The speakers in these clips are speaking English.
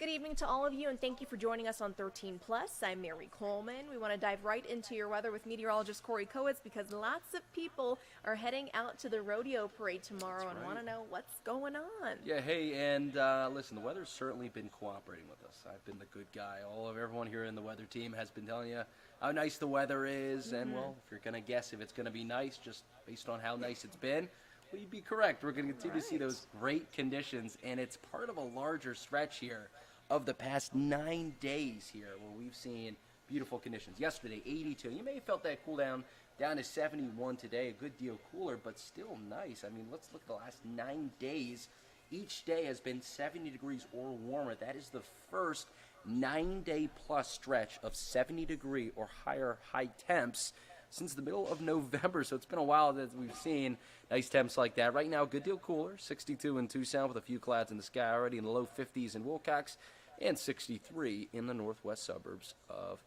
Good evening to all of you, and thank you for joining us on 13 Plus. I'm Mary Coleman. We want to dive right into your weather with meteorologist Corey Kowitz because lots of people are heading out to the rodeo parade tomorrow and want to know what's going on. Yeah, hey, and listen, the weather's certainly been cooperating with us. I've been the good guy. Everyone here in the weather team has been telling you how nice the weather is, and well, if you're going to guess if it's going to be nice just based on how nice it's been, well, you'd be correct. We're going to continue to see those great conditions, and it's part of a larger stretch here of the past 9 days here where we've seen beautiful conditions. Yesterday, 82. You may have felt that cool down to 71 today. A good deal cooler, but still nice. I mean, let's look at the last 9 days. Each day has been 70 degrees or warmer. That is the first 9-day plus stretch of 70 degree or higher high temps since the middle of November. So it's been a while that we've seen nice temps like that. Right now, good deal cooler. 62 in Tucson with a few clouds in the sky already, in the low 50s in Wilcox, and 63 in the northwest suburbs of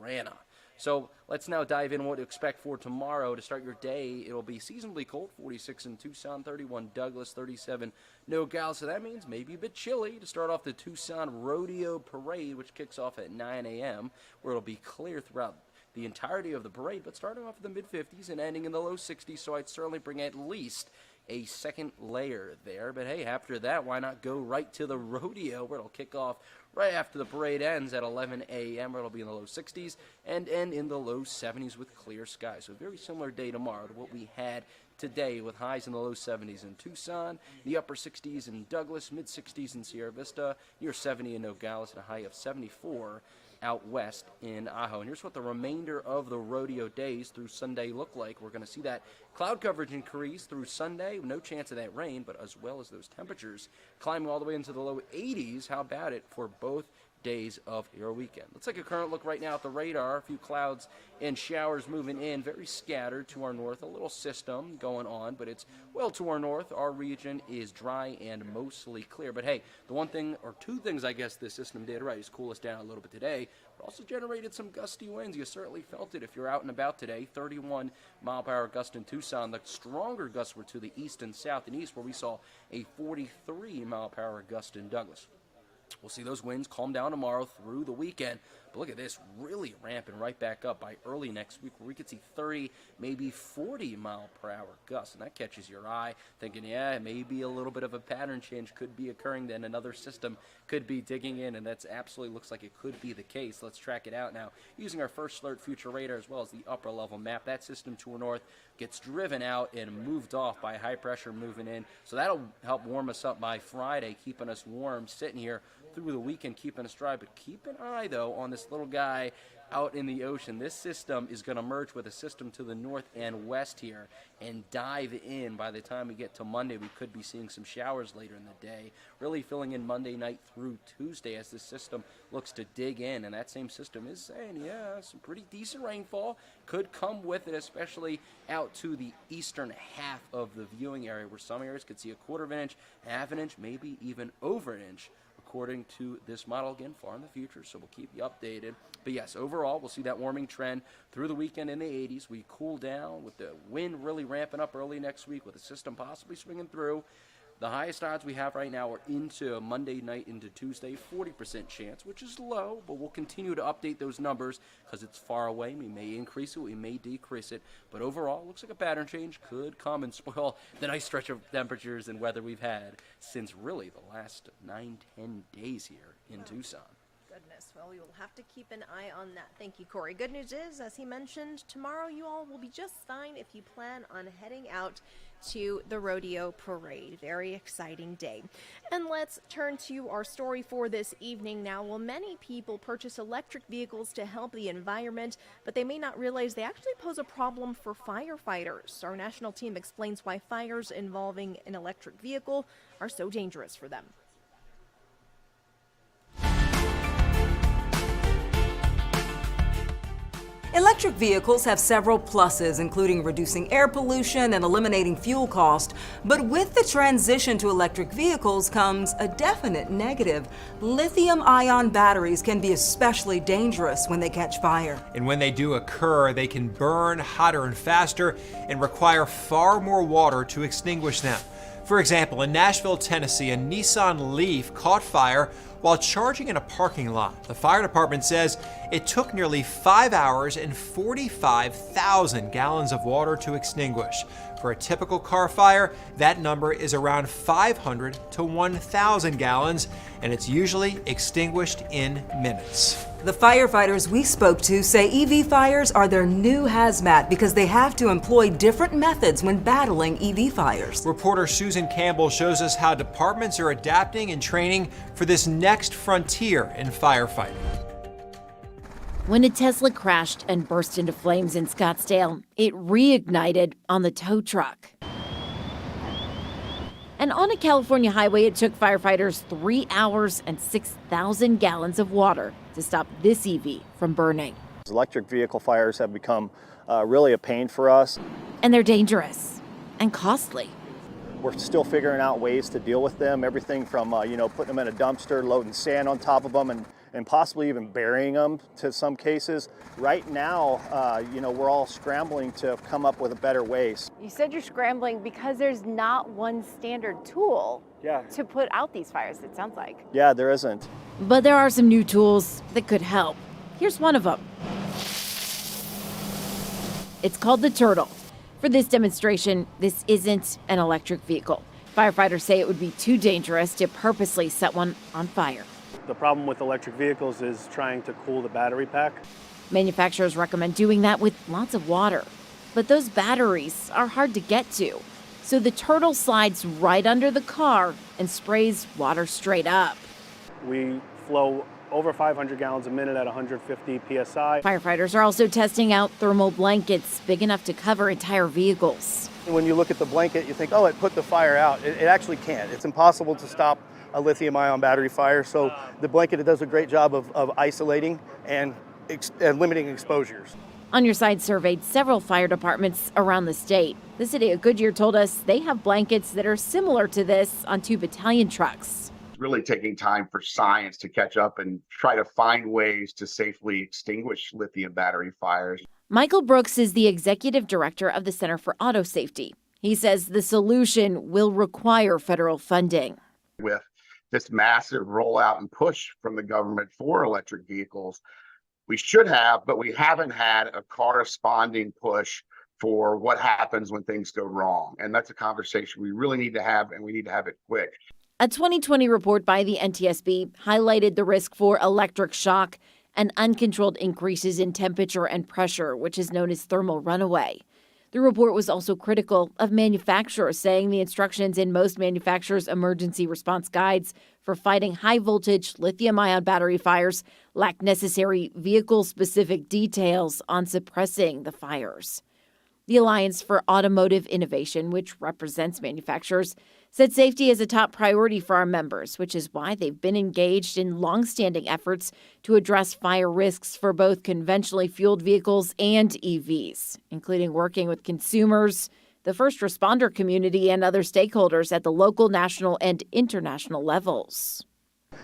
Marana. So let's now dive in what to expect for tomorrow. To start your day, it'll be seasonably cold, 46 in Tucson, 31 Douglas, 37 Nogales. So that means maybe a bit chilly to start off the Tucson Rodeo Parade, which kicks off at 9 a.m., where it'll be clear throughout the entirety of the parade, but starting off in the mid-50s and ending in the low 60s, so I'd certainly bring at least a second layer there. But hey, after that, why not go right to the rodeo, where it'll kick off right after the parade ends at 11 a.m., where it'll be in the low 60s and end in the low 70s with clear skies. So a very similar day tomorrow to what we had today, with highs in the low 70s in Tucson, the upper 60s in Douglas, mid 60s in Sierra Vista, near 70 in Nogales, and a high of 74 out west in Ajo. And here's what the remainder of the rodeo days through Sunday look like. We're going to see that cloud coverage increase through Sunday, no chance of that rain, but as well as those temperatures climbing all the way into the low 80s. How about it for both days of your weekend? Let's take a current look right now at the radar. A few clouds and showers moving in, very scattered to our north. A little system going on, but it's well to our north. Our region is dry and mostly clear. But hey, the one thing or two things I guess this system did right is cool us down a little bit today, but also generated some gusty winds. You certainly felt it if you're out and about today. 31 mile per hour gust in Tucson. The stronger gusts were to the east and south and east, where we saw a 43 mile per hour gust in Douglas. We'll see those winds calm down tomorrow through the weekend. But look at this, really ramping right back up by early next week, where we could see 30, maybe 40 mile per hour gusts. And that catches your eye, thinking, yeah, maybe a little bit of a pattern change could be occurring. Then another system could be digging in, and that's absolutely looks like it could be the case. Let's track it out now using our first alert future radar as well as the upper level map. That system to our north gets driven out and moved off by high pressure moving in. So that'll help warm us up by Friday, keeping us warm, sitting here through the weekend, keeping us dry. But keep an eye, though, on this little guy out in the ocean. This system is going to merge with a system to the north and west here and dive in. By the time we get to Monday, we could be seeing some showers later in the day, really filling in Monday night through Tuesday as this system looks to dig in. And that same system is saying, yeah, some pretty decent rainfall could come with it, especially out to the eastern half of the viewing area, where some areas could see a quarter of an inch, half an inch, maybe even over an inch, according to this model, again, far in the future, so we'll keep you updated. But yes, overall, we'll see that warming trend through the weekend in the 80s. We cool down with the wind really ramping up early next week, with the system possibly swinging through. The highest odds we have right now are into Monday night into Tuesday, 40% chance, which is low, but we'll continue to update those numbers because it's far away. We may increase it, we may decrease it, but overall, it looks like a pattern change could come and spoil the nice stretch of temperatures and weather we've had since really the last 9-10 days here in Tucson. Goodness. Well, we will have to keep an eye on that. Thank you, Corey. Good news is, as he mentioned, tomorrow you all will be just fine if you plan on heading out to the rodeo parade. Very exciting day. And let's turn to our story for this evening now. Well, many people purchase electric vehicles to help the environment, but they may not realize they actually pose a problem for firefighters. Our national team explains why fires involving an electric vehicle are so dangerous for them. Electric vehicles have several pluses, including reducing air pollution and eliminating fuel cost. But with the transition to electric vehicles comes a definite negative. Lithium-ion batteries can be especially dangerous when they catch fire. And when they do occur, they can burn hotter and faster and require far more water to extinguish them. For example, in Nashville, Tennessee, a Nissan Leaf caught fire while charging in a parking lot. The fire department says it took nearly 5 hours and 45,000 gallons of water to extinguish. For a typical car fire, that number is around 500 to 1,000 gallons, and it's usually extinguished in minutes. The firefighters we spoke to say EV fires are their new hazmat because they have to employ different methods when battling EV fires. Reporter Susan Campbell shows us how departments are adapting and training for this next frontier in firefighting. When a Tesla crashed and burst into flames in Scottsdale, it reignited on the tow truck. And on a California highway, it took firefighters 3 hours and 6,000 gallons of water to stop this EV from burning. Electric vehicle fires have become really a pain for us. And they're dangerous and costly. We're still figuring out ways to deal with them. Everything from putting them in a dumpster, loading sand on top of them, and possibly even burying them to some cases. Right now, we're all scrambling to come up with better ways. You said you're scrambling because there's not one standard tool to put out these fires, it sounds like. Yeah, there isn't. But there are some new tools that could help. Here's one of them. It's called the Turtle. For this demonstration, this isn't an electric vehicle. Firefighters say it would be too dangerous to purposely set one on fire. The problem with electric vehicles is trying to cool the battery pack. Manufacturers recommend doing that with lots of water. But those batteries are hard to get to. So the Turtle slides right under the car and sprays water straight up. We flow over 500 gallons a minute at 150 psi. Firefighters are also testing out thermal blankets big enough to cover entire vehicles. When you look at the blanket, you think, oh, it put the fire out. It actually can't. It's impossible to stop a lithium-ion battery fire. So the blanket, it does a great job of isolating and limiting exposures. On Your Side surveyed several fire departments around the state. The city of Goodyear told us they have blankets that are similar to this on 2 battalion trucks. Really taking time for science to catch up and try to find ways to safely extinguish lithium battery fires. Michael Brooks is the executive director of the Center for Auto Safety. He says the solution will require federal funding. With this massive rollout and push from the government for electric vehicles, we should have, but we haven't had a corresponding push for what happens when things go wrong. And that's a conversation we really need to have, and we need to have it quick. A 2020 report by the NTSB highlighted the risk for electric shock and uncontrolled increases in temperature and pressure, which is known as thermal runaway. The report was also critical of manufacturers, saying the instructions in most manufacturers' emergency response guides for fighting high-voltage lithium-ion battery fires lack necessary vehicle-specific details on suppressing the fires. The Alliance for Automotive Innovation, which represents manufacturers, said safety is a top priority for our members, which is why they've been engaged in longstanding efforts to address fire risks for both conventionally fueled vehicles and EVs, including working with consumers, the first responder community, and other stakeholders at the local, national, and international levels.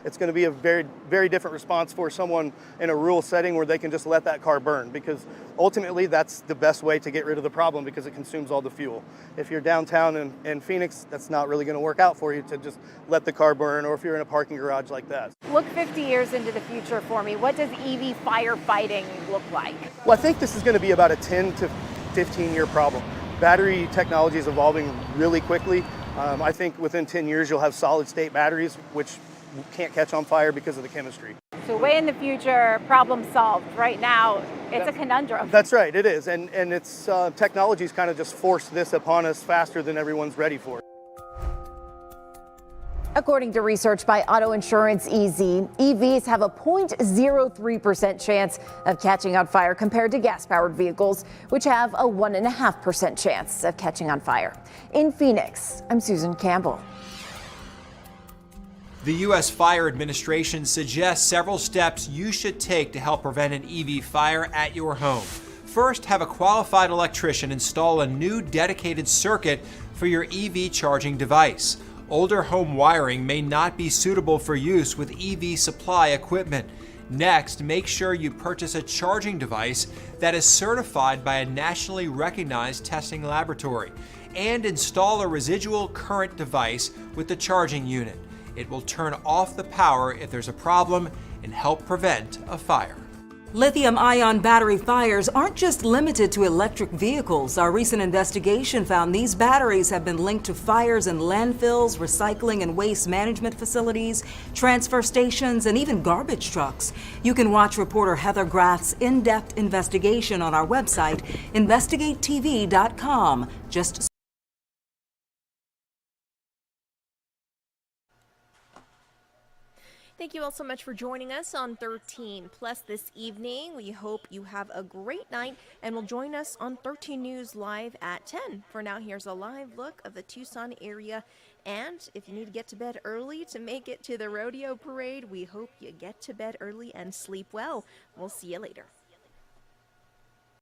It's going to be a very, very different response for someone in a rural setting where they can just let that car burn, because ultimately that's the best way to get rid of the problem because it consumes all the fuel. If you're downtown in Phoenix, that's not really going to work out for you to just let the car burn, or if you're in a parking garage like that. Look 50 years into the future for me. What does EV firefighting look like? Well, I think this is going to be about a 10 to 15-year problem. Battery technology is evolving really quickly. I think within 10 years you'll have solid-state batteries, which can't catch on fire because of the chemistry. So way in the future, problem solved. Right now, it's a conundrum. That's right, it is. And it's technology's kind of just forced this upon us faster than everyone's ready for. According to research by Auto Insurance EZ, EVs have a 0.03% chance of catching on fire compared to gas-powered vehicles, which have a 1.5% chance of catching on fire. In Phoenix, I'm Susan Campbell. The U.S. Fire Administration suggests several steps you should take to help prevent an EV fire at your home. First, have a qualified electrician install a new dedicated circuit for your EV charging device. Older home wiring may not be suitable for use with EV supply equipment. Next, make sure you purchase a charging device that is certified by a nationally recognized testing laboratory. and install a residual current device with the charging unit. It will turn off the power if there's a problem and help prevent a fire. Lithium-ion battery fires aren't just limited to electric vehicles. Our recent investigation found these batteries have been linked to fires in landfills, recycling and waste management facilities, transfer stations, and even garbage trucks. You can watch reporter Heather Grath's in-depth investigation on our website, investigatetv.com. Thank you all so much for joining us on 13 Plus this evening. We hope you have a great night and will join us on 13 News Live at 10. For now, here's a live look of the Tucson area. And if you need to get to bed early to make it to the rodeo parade, we hope you get to bed early and sleep well. We'll see you later.